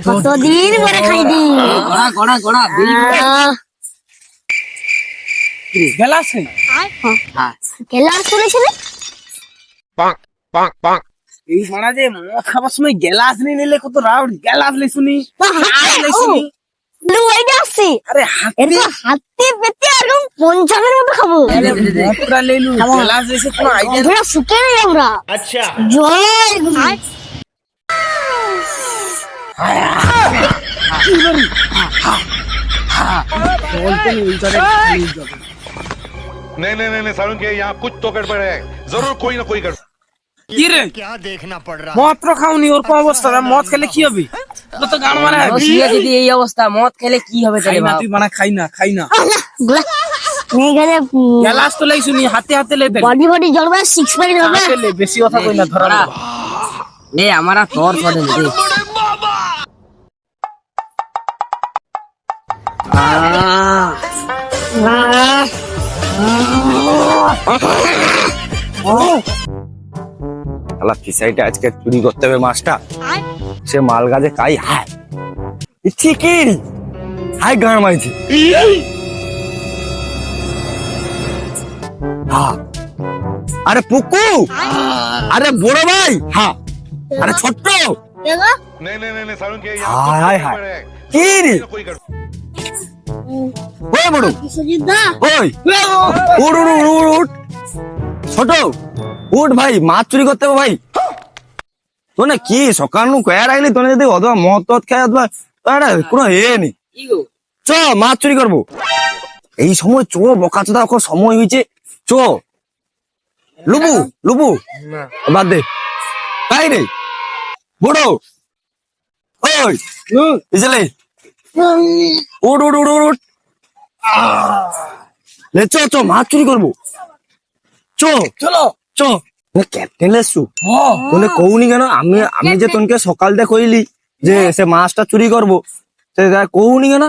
কতদিন পরে খাইনি। গেলাস নেই গেলাস চলেছিল এই মানা যে মদ খাবার সময় গেলাস নিয়ে নিলে কত রাউড গেলাস লে শুনি আসছি। আরে হাতে পেতে একদম পঞ্চামের মতো খাবো। মদটা লেলু গেলাস এসে কোনো আইডিয়া আমরা শুকে নেই আমরা। अच्छा জয় গুরু। বলতে নেই উল্টারে नहीं नहीं नहीं सारुण के यहाँ कुछ तो गड़बड़ है जरूर कोई ना कोई गड़बड़ কি রে क्या देखना पड़ रहा মদ তো খাওনি ওর কো অবস্থা মদ খেলে কি হবে তো তো গান মারা যদি এই অবস্থা মদ খেলে কি হবে খাই না তুই বানা খাই না নিয়ে গেলে গেলাস তো লাই শুনি হাতে হাতে লে দে বডি বডি জ্বলবে, সিক্স প্যাক জ্বলবে। হাতে লে বেশি কথা কই না ধরা এ আমারা তোর পড়ে দে শালা ফিসাইটা আজকে চুরি করতে হবে মাছটা। সে মাল গাছে কাই হায় ঠিকই হাই গান মাইছে। হ্যাঁ আরে পুকু, আরে বড় ভাই, হ্যাঁ আরে ছোট্ট, नहीं नहीं नहीं सारुण के हाय, यहाँ हाय, कुछ तो गड़बड़ है কি রে कोई गड़बड़ ওই বড় বিশ্বজিৎদা, ওই উঠ উঠ উঠ উঠ, উঠ ছোট উঠ ভাই, মাছ চুরি করতে হবে ভাই। তোনে কি সকাল নু কয়া রাখলি, তোনে যদি অথবা মদ টদ খায় অথবা কোনো এ নি চ মাছ চুরি করবো এই সময়। চো বকা চোদা এখন সময় হয়েছে, চ লুবু লুবু বাদ দে তাই রে বড় ওই বুঝলে উঠ উঠ উঠ উঠ লে চ চ মাছ চুরি করবো চ চলো চ ক্যাপ্টেন লেসু তোনে কৌনি কেন? আমি আমি যে তোনকে সকালটা কইলি যে সে মাছটা চুরি করবো, সে কৌনি কেন?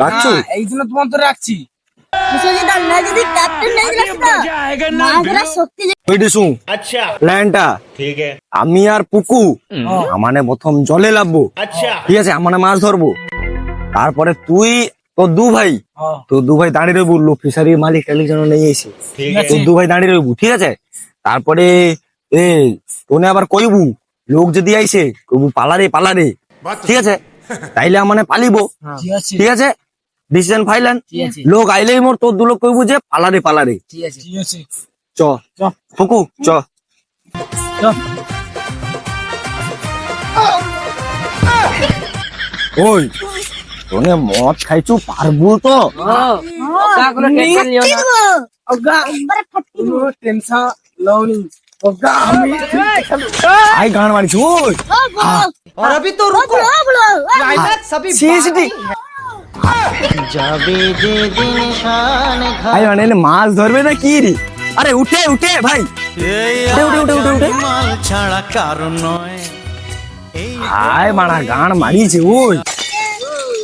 রাখছো এই জন্য তোমার তো রাখছি বিশ্বজিৎদা না যদি ক্যাপ্টেন নাই রাখতা মাছ ধরা শক্তি ওই দিসু अच्छा প্ল্যানটা ठीक है আমি আর পুকু আমানে প্রথম জলে লাভবো, अच्छा ঠিক আছে? আমানে মাছ ধরবো, তারপরে তুই তোর দু ভাই, তোর দু ভাই দাঁড়িয়ে রইবু, ফিশারির মালিক টালিক যেন নেই এসে, ठीक তোর দু ভাই দাঁড়িয়ে রইবু, ঠিক আছে? তারপরে এ তোনে আবার কইবু, লোক যদি আইসে কইবু পালারে পালারে, ঠিক আছে? তাইলে আমানে পালিব, ঠিক আছে ঠিক আছে? ডিসিশন ফাইলেন, লোক আইলেই মোর তোর দু লোক কইবু যে পালারে পালারে। ঠিক আছে চ ফুকু চ ওই তোনে মদ খাইছু পারবো তো? অগা কোনো টেনশন লওনি অগা আমি আই গান মারিছু ওই और अभी तो रुको क्लाइमैक्स अभी সিএসটি যাবে যে দিন শান আই মানে মাছ ধরবে না কি রে? আরে উঠে উঠে ভাই, উঠে উঠে উঠে উঠে উঠে মাল ছাড়া কারণ নয় আয় মারা গান মারিছে ওই।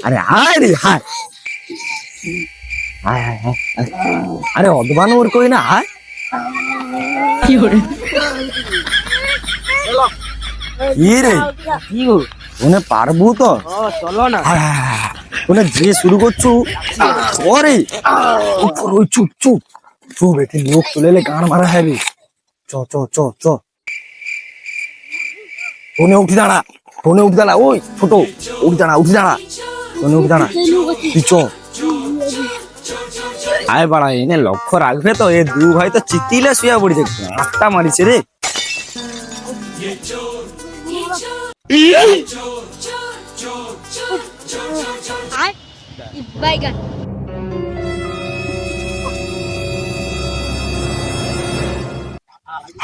আরে হায় রে হায় হায় হায় হায়। আরে অদবান ওর কই না হায় কি রে কি গো ওনে পারবো তো? চলো না হায় হায় হায়। ওনে যে শুরু করছু ওরে উপর ওই চুপ চুপ চুপ, এতে লোক চলে এলে গান মারা হবে। চ চ চ চ ফোনে উঠি দাঁড়া, ফোনে উঠি দাঁড়া, ওই ছোট উঠি দাঁড়া, উঠি দাঁড়া, ফোনে উঠি দাঁড়া, তুই চ আয় বাড়া। এনে লক্ষ্য রাখবে তো, এ দু ভাই তো চিতিলে শুয়ে পড়েছে, আটটা মারিছে রে। বাইগান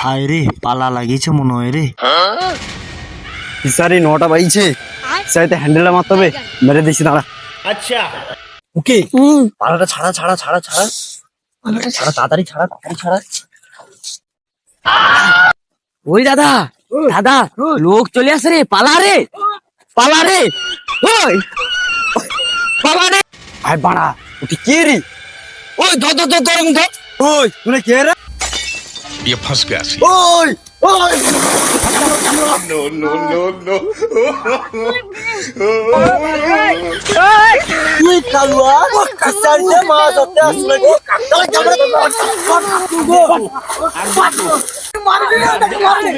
হায় রে পালা লাগিয়েছে মনে হয় রে ফিসারি 9টা বাজছে, সাইতে হ্যান্ডেলটা মারতে হবে, মেরে দিছি দাঁড়া। अच्छा ওকে পালাটা ছাড়া ছাড়া ছাড়া ছাড়া, পালাটা ছাড়া, তাড়াতাড়ি ছাড়া, তাড়াতাড়ি ছাড়া। ওই দাদা দাদা লোক চলে আসে রে, পালা রে পালা রে, ওই পালা রে। আয় বাড়া ওটি কে রে? ওই ধর ধর ধর ধর ধর। ওই তুই কে রে? ये फंस गया ওই ওই তুই কালুয়া কাছারিতে মাছ ধরতে আসলে গো কাকড়া মারবি না তাকে মারবি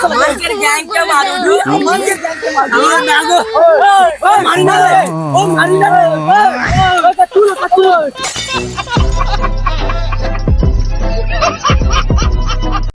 আমাদের গ্যাংকে মারবি আমাদের গ্যাংকে মারবি না গো ও মারি না রে ও মারি না রে ও কাটুলো কাটুলো